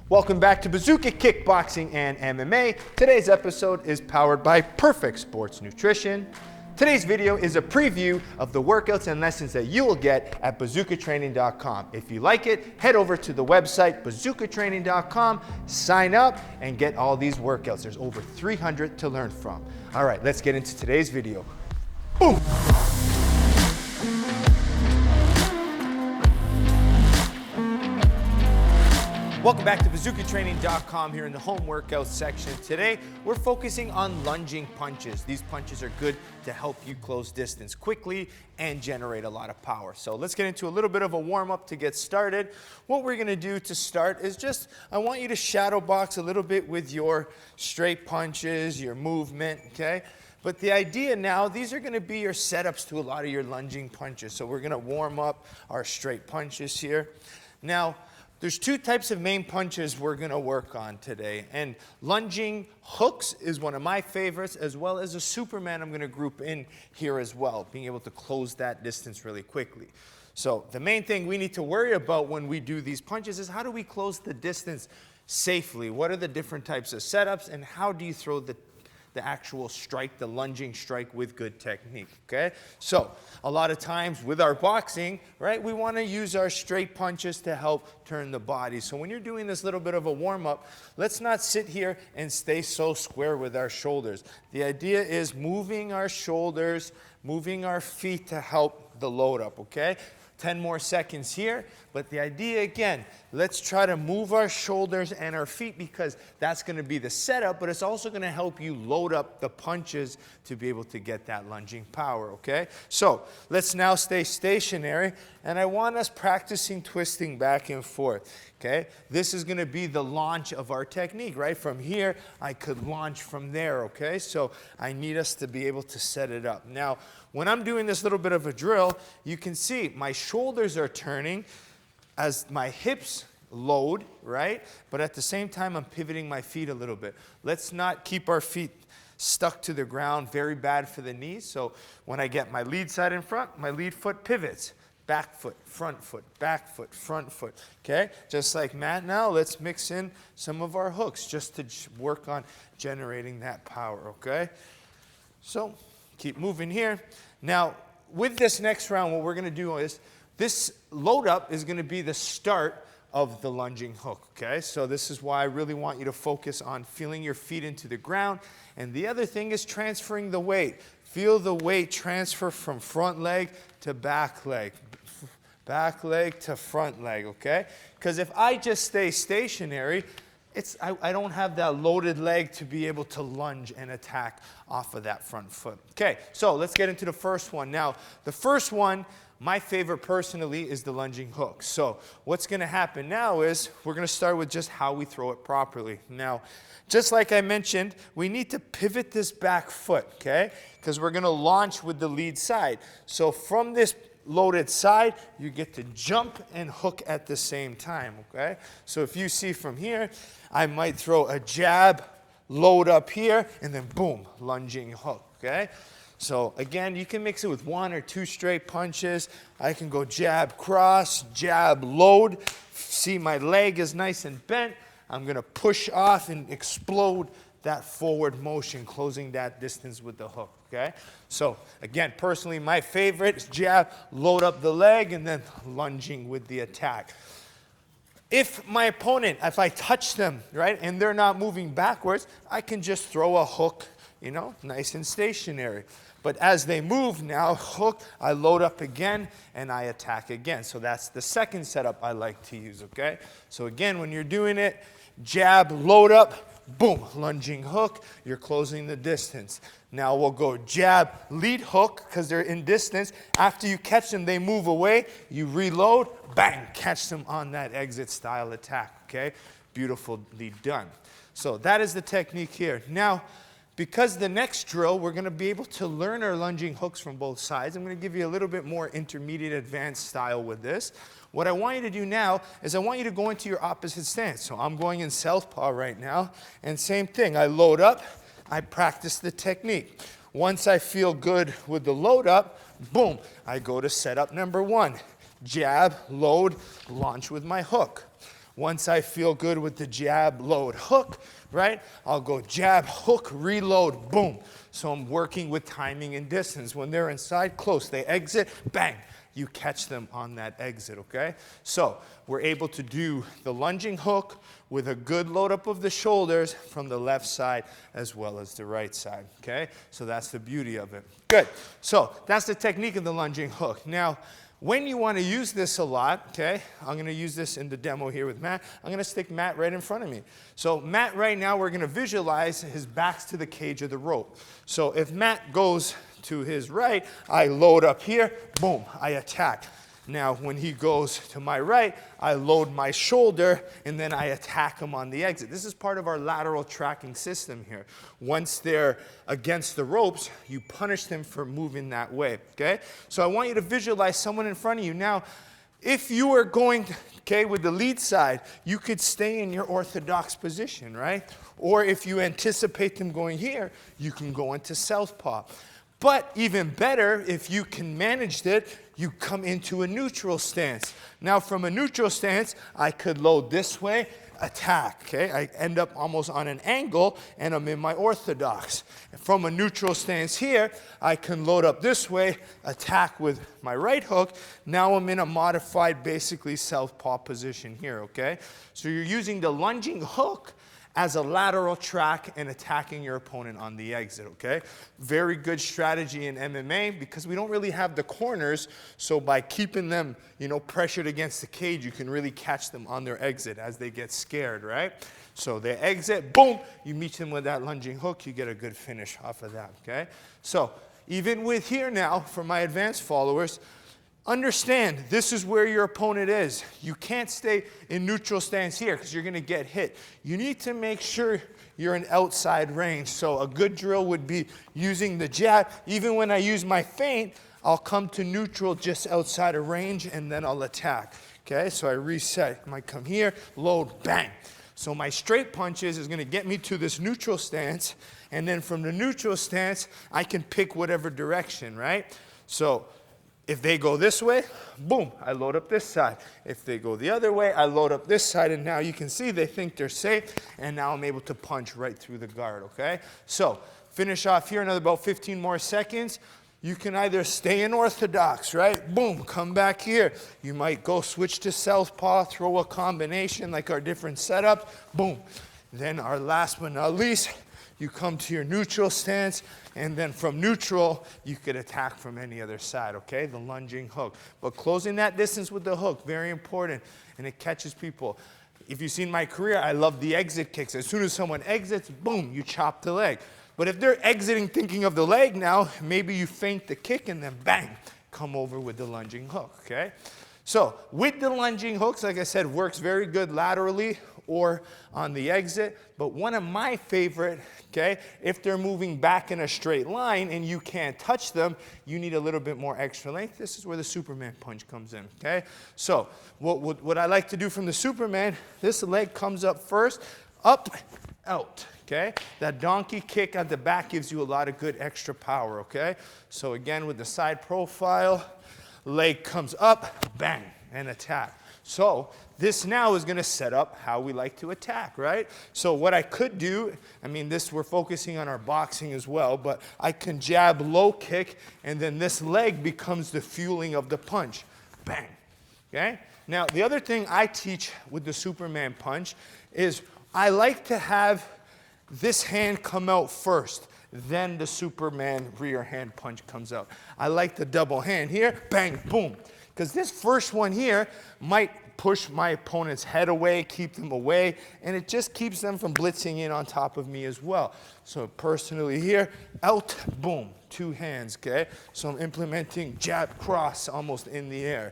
Welcome back to Bazooka Kickboxing and MMA. Today's episode is powered by Perfect Sports Nutrition. Today's video is a preview of the workouts and lessons that you will get at bazookatraining.com. If you like it, head over to the website bazookatraining.com, sign up, and get all these workouts. There's over 300 to learn from. All right, let's get into today's video. Boom! Welcome back to bazookatraining.com here in the home workout section. Today, we're focusing on lunging punches. These punches are good to help you close distance quickly and generate a lot of power. So let's get into a little bit of a warm-up to get started. What we're gonna do to start is I want you to shadow box a little bit with your straight punches, your movement, okay? But the idea now, these are gonna be your setups to a lot of your lunging punches. So we're gonna warm up our straight punches here. Now, there's two types of main punches we're gonna work on today. And lunging hooks is one of my favorites, as well as a Superman I'm gonna group in here as well, being able to close that distance really quickly. So the main thing we need to worry about when we do these punches is how do we close the distance safely? What are the different types of setups, and how do you throw the actual strike, the lunging strike with good technique, okay? So a lot of times with our boxing, right, we want to use our straight punches to help turn the body. So when you're doing this little bit of a warm-up, let's not sit here and stay so square with our shoulders. The idea is moving our shoulders, moving our feet to help the load up, okay? 10 more seconds here, but the idea again, let's try to move our shoulders and our feet because that's gonna be the setup, but it's also gonna help you load up the punches to be able to get that lunging power, okay? So let's now stay stationary, and I want us practicing twisting back and forth, okay? This is gonna be the launch of our technique, right? From here, I could launch from there, okay? So I need us to be able to set it up. Now, when I'm doing this little bit of a drill, you can see my shoulders are turning as my hips load, right? But at the same time, I'm pivoting my feet a little bit. Let's not keep our feet stuck to the ground, very bad for the knees. So when I get my lead side in front, my lead foot pivots. Back foot, front foot, back foot, front foot, okay? Just like Matt now, let's mix in some of our hooks just to work on generating that power, okay? So keep moving here. Now, with this next round, what we're gonna do is, this load up is gonna be the start of the lunging hook, okay? So this is why I really want you to focus on feeling your feet into the ground. And the other thing is transferring the weight. Feel the weight transfer from front leg to back leg to front leg, okay? Because if I just stay stationary, I don't have that loaded leg to be able to lunge and attack off of that front foot. Okay, so let's get into the first one. Now, the first one, my favorite personally, is the lunging hook. So what's gonna happen now is we're gonna start with just how we throw it properly. Now, just like I mentioned, we need to pivot this back foot, okay? Because we're gonna launch with the lead side. So from this loaded side, you get to jump and hook at the same time, okay? So if you see from here, I might throw a jab, load up here, and then boom, lunging hook, okay? So again, you can mix it with one or two straight punches. I can go jab, cross, jab, load. See, my leg is nice and bent. I'm gonna push off and explode that forward motion, closing that distance with the hook, okay? So again, personally, my favorite is jab, load up the leg, and then lunging with the attack. If my opponent, if I touch them, right, and they're not moving backwards, I can just throw a hook, you know, nice and stationary. But as they move now, hook, I load up again, and I attack again. So that's the second setup I like to use, okay? So again, when you're doing it, jab, load up, boom, lunging hook, you're closing the distance. Now we'll go jab, lead hook, because they're in distance. After you catch them, they move away. You reload, bang, catch them on that exit style attack, okay? Beautifully done. So that is the technique here. Now, because the next drill, we're gonna be able to learn our lunging hooks from both sides. I'm gonna give you a little bit more intermediate advanced style with this. What I want you to do now is I want you to go into your opposite stance. So I'm going in southpaw right now, and same thing, I load up, I practice the technique. Once I feel good with the load up, boom, I go to setup number one. Jab, load, launch with my hook. Once I feel good with the jab, load, hook, right? I'll go jab, hook, reload, boom. So I'm working with timing and distance. When they're inside, close, they exit, bang. You catch them on that exit, okay? So we're able to do the lunging hook with a good load up of the shoulders from the left side as well as the right side, okay? So that's the beauty of it. Good. So that's the technique of the lunging hook. Now, when you want to use this a lot, okay, I'm going to use this in the demo here with Matt. I'm going to stick Matt right in front of me. So Matt right now, we're going to visualize his back's to the cage of the rope. So if Matt goes to his right, I load up here, boom, I attack. Now when he goes to my right, I load my shoulder and then I attack him on the exit. This is part of our lateral tracking system here. Once they're against the ropes, you punish them for moving that way, okay? So I want you to visualize someone in front of you. Now, if you are going, okay, with the lead side, you could stay in your orthodox position, right? Or if you anticipate them going here, you can go into southpaw. But even better, if you can manage it, you come into a neutral stance. Now from a neutral stance, I could load this way, attack, okay? I end up almost on an angle and I'm in my orthodox. From a neutral stance here, I can load up this way, attack with my right hook. Now I'm in a modified, basically southpaw position here, okay? So you're using the lunging hook as a lateral track and attacking your opponent on the exit, okay? Very good strategy in MMA because we don't really have the corners, so by keeping them, pressured against the cage, you can really catch them on their exit as they get scared, right? So they exit, boom, you meet them with that lunging hook, you get a good finish off of that, okay? So even with here now, for my advanced followers, understand, this is where your opponent is. You can't stay in neutral stance here because you're going to get hit. You need to make sure you're in outside range. So a good drill would be using the jab. Even when I use my feint, I'll come to neutral just outside of range and then I'll attack. Okay, so I reset. I might come here, load, bang. So my straight punches is going to get me to this neutral stance. And then from the neutral stance, I can pick whatever direction, right? So if they go this way, boom, I load up this side. If they go the other way, I load up this side, and now you can see they think they're safe, and now I'm able to punch right through the guard, okay? So finish off here, another about 15 more seconds. You can either stay in orthodox, right? Boom, come back here. You might go switch to southpaw, throw a combination like our different setups, boom. Then our last but not least, you come to your neutral stance, and then from neutral, you could attack from any other side, okay? The lunging hook. But closing that distance with the hook, very important, and it catches people. If you've seen my career, I love the exit kicks. As soon as someone exits, boom, you chop the leg. But if they're exiting thinking of the leg now, maybe you feint the kick and then bang, come over with the lunging hook, okay? So with the lunging hooks, like I said, works very good laterally or on the exit. But one of my favorite, okay, if they're moving back in a straight line and you can't touch them, you need a little bit more extra length. This is where the Superman punch comes in, okay? So what I like to do from the Superman, this leg comes up first, up, out, okay? That donkey kick at the back gives you a lot of good extra power, okay? So again, with the side profile, leg comes up, bang, and attack. So this now is going to set up how we like to attack, right? So what I could do, we're focusing on our boxing as well, but I can jab, low kick, and then this leg becomes the fueling of the punch. Bang, okay? Now, the other thing I teach with the Superman punch is I like to have this hand come out first. Then the Superman rear hand punch comes out. I like the double hand here, bang, boom. Because this first one here might push my opponent's head away, keep them away, and it just keeps them from blitzing in on top of me as well. So personally here, out, boom, two hands, okay? So I'm implementing jab, cross, almost in the air.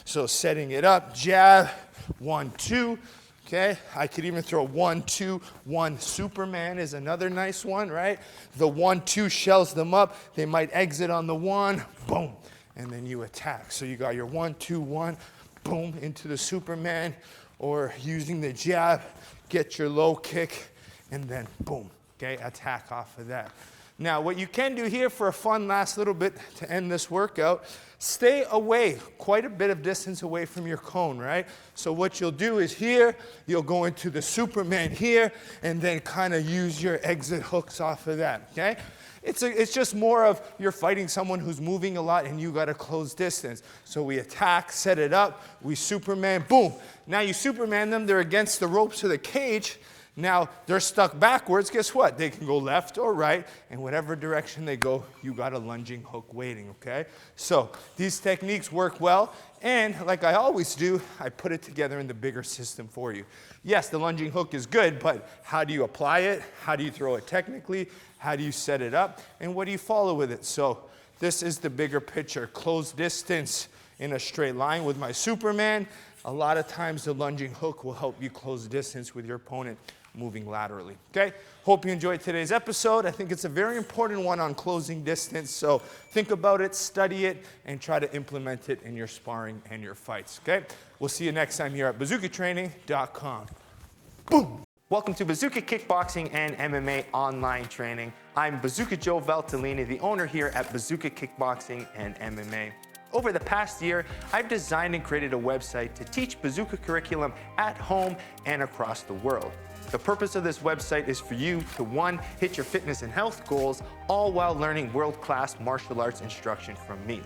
So setting it up, jab, 1, 2, okay? I could even throw 1, 2, 1. Superman is another nice one, right? The 1, 2 shells them up. They might exit on the 1, boom, and then you attack. So you got your 1, 2, 1, boom, into the Superman, or using the jab, get your low kick, and then boom, okay, attack off of that. Now, what you can do here for a fun last little bit to end this workout, stay away, quite a bit of distance away from your cone, right? So what you'll do is here, you'll go into the Superman here, and then kind of use your exit hooks off of that, okay? It's just more of you're fighting someone who's moving a lot and you got to close distance. So we attack, set it up, we Superman, boom. Now you Superman them, they're against the ropes of the cage. Now they're stuck backwards, guess what? They can go left or right, and whatever direction they go, you got a lunging hook waiting, okay? So these techniques work well, and like I always do, I put it together in the bigger system for you. Yes, the lunging hook is good, but how do you apply it? How do you throw it technically? How do you set it up? And what do you follow with it? So this is the bigger picture. Close distance in a straight line with my Superman. A lot of times the lunging hook will help you close distance with your opponent moving laterally, okay? Hope you enjoyed today's episode. I think it's a very important one on closing distance, so think about it, study it, and try to implement it in your sparring and your fights, okay? We'll see you next time here at bazookatraining.com. Boom! Welcome to Bazooka Kickboxing and MMA online training. I'm Bazooka Joe Valtellini, the owner here at Bazooka Kickboxing and MMA. Over the past year, I've designed and created a website to teach Bazooka curriculum at home and across the world. The purpose of this website is for you to, one, hit your fitness and health goals, all while learning world-class martial arts instruction from me.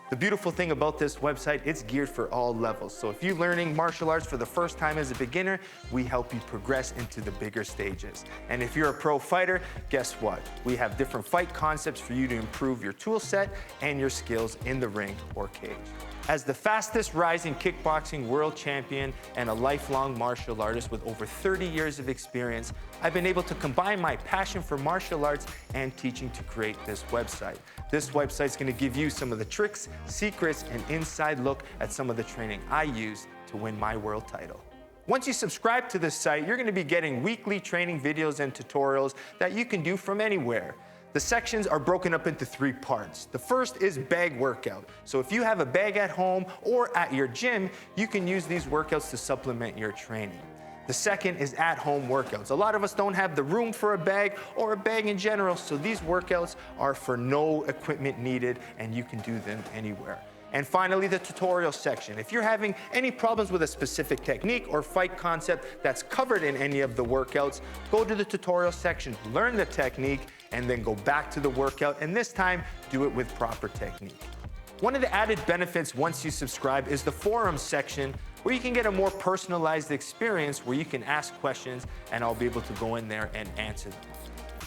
The beautiful thing about this website, it's geared for all levels. So if you're learning martial arts for the first time as a beginner, we help you progress into the bigger stages. And if you're a pro fighter, guess what? We have different fight concepts for you to improve your tool set and your skills in the ring or cage. As the fastest rising kickboxing world champion and a lifelong martial artist with over 30 years of experience, I've been able to combine my passion for martial arts and teaching to create this website. This website's gonna give you some of the tricks, secrets, and inside look at some of the training I use to win my world title. Once you subscribe to this site, you're gonna be getting weekly training videos and tutorials that you can do from anywhere. The sections are broken up into 3 parts. The first is bag workout. So if you have a bag at home or at your gym, you can use these workouts to supplement your training. The second is at-home workouts. A lot of us don't have the room for a bag or a bag in general, so these workouts are for no equipment needed and you can do them anywhere. And finally, the tutorial section. If you're having any problems with a specific technique or fight concept that's covered in any of the workouts, go to the tutorial section, learn the technique, and then go back to the workout, and this time, do it with proper technique. One of the added benefits once you subscribe is the forums section, where you can get a more personalized experience where you can ask questions and I'll be able to go in there and answer them.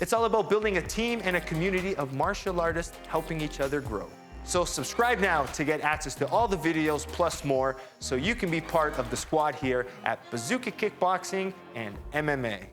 It's all about building a team and a community of martial artists helping each other grow. So subscribe now to get access to all the videos plus more so you can be part of the squad here at Bazooka Kickboxing and MMA.